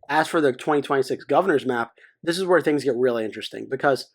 As for the 2026 governor's map, this is where things get really interesting because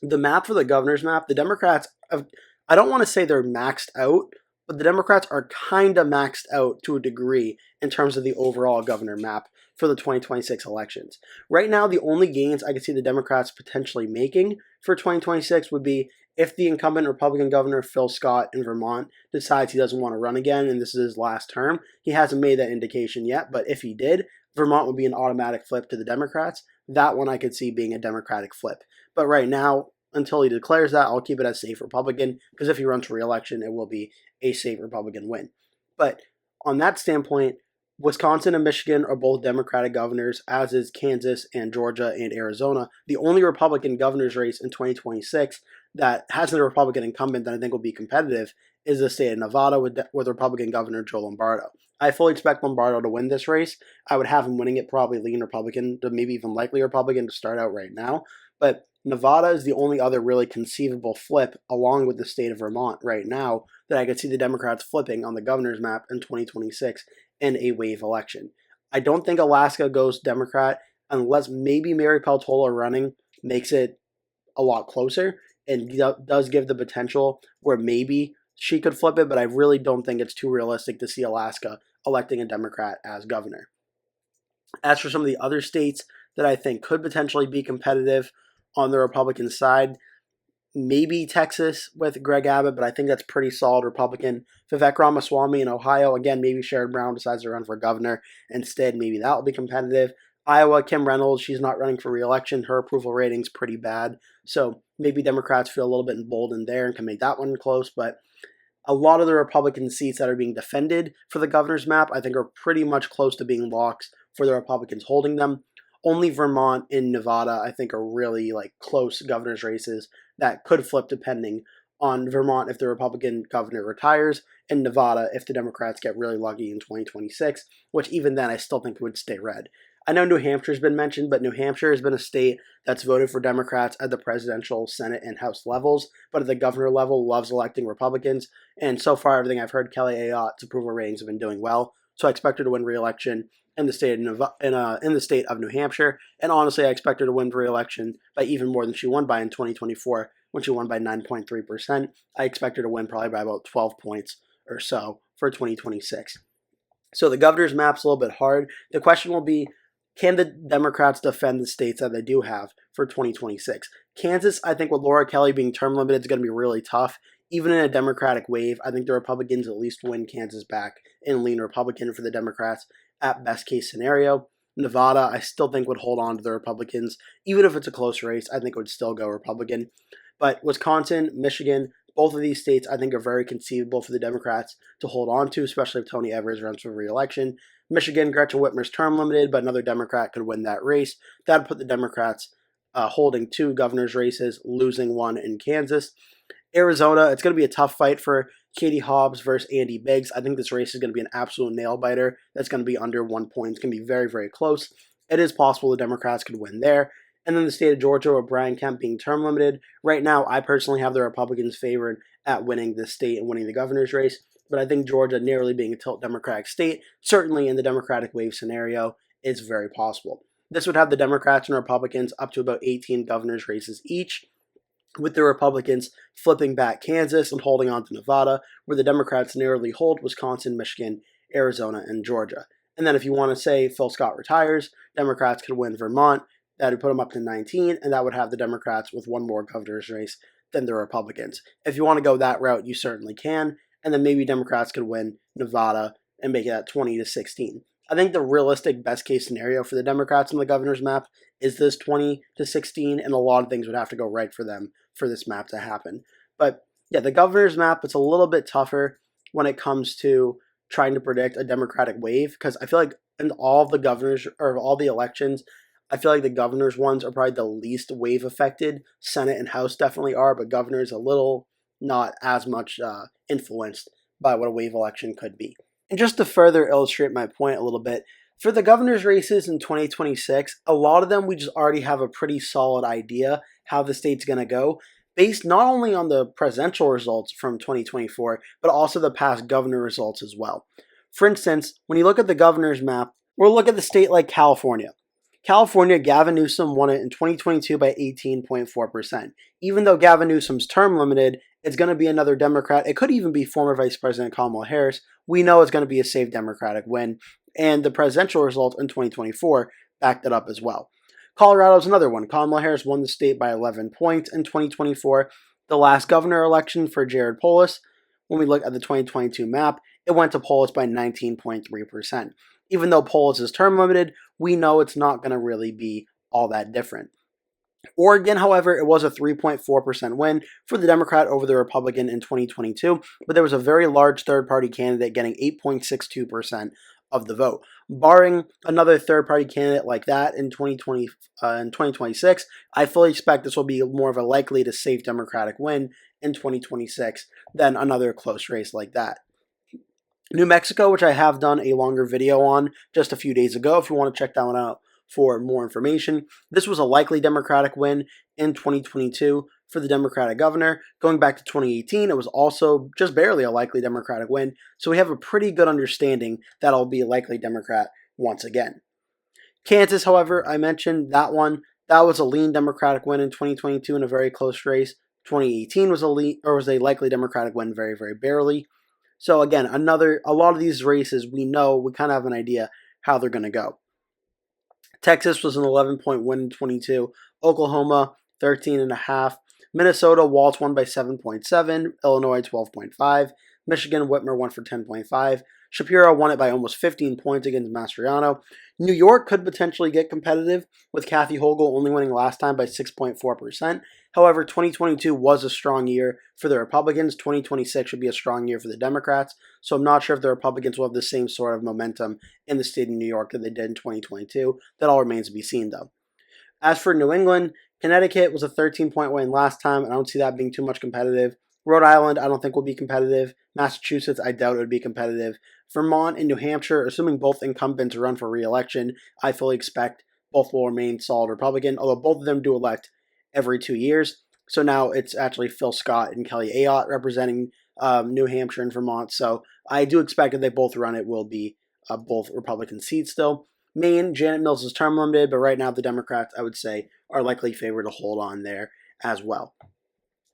the map for the governor's map, the Democrats have, I don't want to say they're maxed out, but the Democrats are kind of maxed out to a degree in terms of the overall governor map for the 2026 elections. Right now, the only gains I could see the Democrats potentially making for 2026 would be if the incumbent Republican governor Phil Scott in Vermont decides he doesn't want to run again and this is his last term. He hasn't made that indication yet, but if he did, Vermont would be an automatic flip to the Democrats. That one I could see being a Democratic flip. But right now, until he declares that, I'll keep it as safe Republican, because if he runs for re-election, it will be a safe Republican win. But on that standpoint, Wisconsin and Michigan are both Democratic governors, as is Kansas and Georgia and Arizona. The only Republican governor's race in 2026 that hasn't a Republican incumbent that I think will be competitive is the state of Nevada with Republican Governor Joe Lombardo. I fully expect Lombardo to win this race. I would have him winning it probably lean Republican, to maybe even likely Republican to start out right now. But Nevada is the only other really conceivable flip, along with the state of Vermont right now, that I could see the Democrats flipping on the governor's map in 2026 in a wave election. I don't think Alaska goes Democrat unless maybe Mary Peltola running makes it a lot closer and does give the potential where maybe she could flip it, but I really don't think it's too realistic to see Alaska electing a Democrat as governor. As for some of the other states that I think could potentially be competitive on the Republican side, maybe Texas with Greg Abbott, but I think that's pretty solid Republican. Vivek Ramaswamy in Ohio, again, maybe Sherrod Brown decides to run for governor instead. Maybe that will be competitive. Iowa, Kim Reynolds, she's not running for re-election. Her approval rating's pretty bad. So maybe Democrats feel a little bit emboldened there and can make that one close. But a lot of the Republican seats that are being defended for the governor's map, I think, are pretty much close to being locks for the Republicans holding them. Only Vermont and Nevada, I think, are really close governor's races that could flip depending on Vermont if the Republican governor retires, and Nevada if the Democrats get really lucky in 2026, which even then I still think would stay red. I know New Hampshire's been mentioned, but New Hampshire has been a state that's voted for Democrats at the presidential, Senate, and House levels, but at the governor level loves electing Republicans, and so far everything I've heard, Kelly Ayotte's approval ratings have been doing well, so I expect her to win re-election in the state of New Hampshire, and honestly, I expect her to win re-election by even more than she won by in 2024, when she won by 9.3%. I expect her to win probably by about 12 points or so for 2026. So the governor's map's a little bit hard. The question will be, can the Democrats defend the states that they do have for 2026? Kansas, I think with Laura Kelly being term limited, is going to be really tough. Even in a Democratic wave, I think the Republicans at least win Kansas back and lean Republican for the Democrats at best case scenario. Nevada, I still think would hold on to the Republicans. Even if it's a close race, I think it would still go Republican. But Wisconsin, Michigan, both of these states I think are very conceivable for the Democrats to hold on to, especially if Tony Evers runs for re-election. Michigan, Gretchen Whitmer's term limited, but another Democrat could win that race. That would put the Democrats holding 2 governor's races, losing 1 in Kansas. Arizona, it's going to be a tough fight for Katie Hobbs versus Andy Biggs. I think this race is going to be an absolute nail-biter. That's going to be under 1 point. It's going to be very, very close. It is possible the Democrats could win there. And then the state of Georgia with Brian Kemp being term limited. Right now, I personally have the Republicans favored at winning the state and winning the governor's race. But I think Georgia nearly being a tilt Democratic state, certainly in the Democratic wave scenario, is very possible. This would have the Democrats and Republicans up to about 18 governor's races each, with the Republicans flipping back Kansas and holding on to Nevada, where the Democrats narrowly hold Wisconsin, Michigan, Arizona, and Georgia. And then if you want to say Phil Scott retires, Democrats could win Vermont. That would put them up to 19, and that would have the Democrats with 1 more governor's race than the Republicans. If you want to go that route, you certainly can, and then maybe Democrats could win Nevada and make it at 20 to 16. I think the realistic best case scenario for the Democrats on the governor's map is this 20 to 16, and a lot of things would have to go right for them for this map to happen. But yeah, the governor's map, it's a little bit tougher when it comes to trying to predict a Democratic wave, because I feel like in all of the governors, or all the elections, I feel like the governor's ones are probably the least wave affected. Senate and House definitely are, but governor's a little not as much influenced by what a wave election could be. And just to further illustrate my point a little bit, for the governor's races in 2026, a lot of them we just already have a pretty solid idea how the state's going to go, based not only on the presidential results from 2024, but also the past governor results as well. For instance, when you look at the governor's map, we'll look at the state like California. California, Gavin Newsom won it in 2022 by 18.4%. Even though Gavin Newsom's term limited, it's going to be another Democrat. It could even be former Vice President Kamala Harris. We know it's going to be a safe Democratic win, and the presidential result in 2024 backed it up as well. Colorado's another one. Kamala Harris won the state by 11 points in 2024. The last governor election for Jared Polis, when we look at the 2022 map, it went to Polis by 19.3%. Even though Polis is term limited, we know it's not going to really be all that different. Oregon, however, it was a 3.4% win for the Democrat over the Republican in 2022, but there was a very large third-party candidate getting 8.62% of the vote. Barring another third-party candidate like that in 2026, I fully expect this will be more of a likely to safe Democratic win in 2026 than another close race like that. New Mexico, which I have done a longer video on just a few days ago, if you want to check that one out for more information. This was a likely Democratic win in 2022 for the Democratic governor. Going back to 2018, it was also just barely a likely Democratic win. So we have a pretty good understanding that it'll be a likely Democrat once again. Kansas, however, I mentioned that one. That was a lean Democratic win in 2022 in a very close race. 2018 was a likely Democratic win, very, very barely. So again, a lot of these races, we kind of have an idea how they're going to go. Texas was an 11-point win in 22. Oklahoma, 13.5. Minnesota, Waltz won by 7.7. Illinois, 12.5. Michigan, Whitmer won for 10.5. Shapiro won it by almost 15 points against Mastriano. New York could potentially get competitive, with Kathy Hochul only winning last time by 6.4%. However, 2022 was a strong year for the Republicans. 2026 should be a strong year for the Democrats. So I'm not sure if the Republicans will have the same sort of momentum in the state of New York that they did in 2022. That all remains to be seen, though. As for New England, Connecticut was a 13-point win last time, and I don't see that being too much competitive. Rhode Island, I don't think will be competitive. Massachusetts, I doubt it would be competitive. Vermont and New Hampshire, assuming both incumbents run for re-election, I fully expect both will remain solid Republican, although both of them do elect every 2 years. So now it's actually Phil Scott and Kelly Ayotte representing New Hampshire and Vermont. So I do expect that they both run it will be both Republican seats still. Maine, Janet Mills is term limited, but right now the Democrats, I would say, are likely favored to hold on there as well.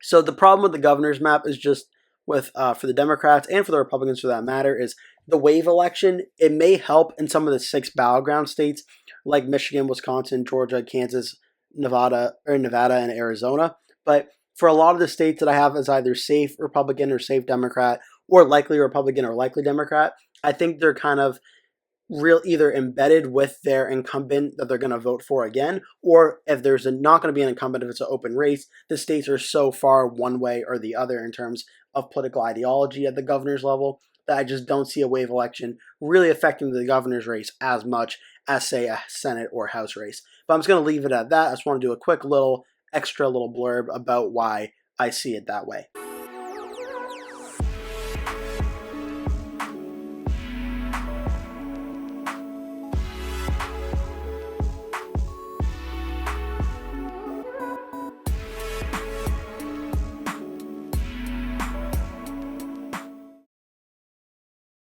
So the problem with the governor's map is just with for the Democrats and for the Republicans for that matter is the wave election. It may help in some of the 6 battleground states like Michigan, Wisconsin, Georgia, Kansas, Nevada, and Arizona. But for a lot of the states that I have as either safe Republican or safe Democrat or likely Republican or likely Democrat, I think they're kind of either embedded with their incumbent that they're going to vote for again, or if there's not going to be an incumbent, if it's an open race, the states are so far one way or the other in terms of political ideology at the governor's level that I just don't see a wave election really affecting the governor's race as much as, say, a Senate or House race. But I'm just going to leave it at that. I just want to do a quick extra little blurb about why I see it that way.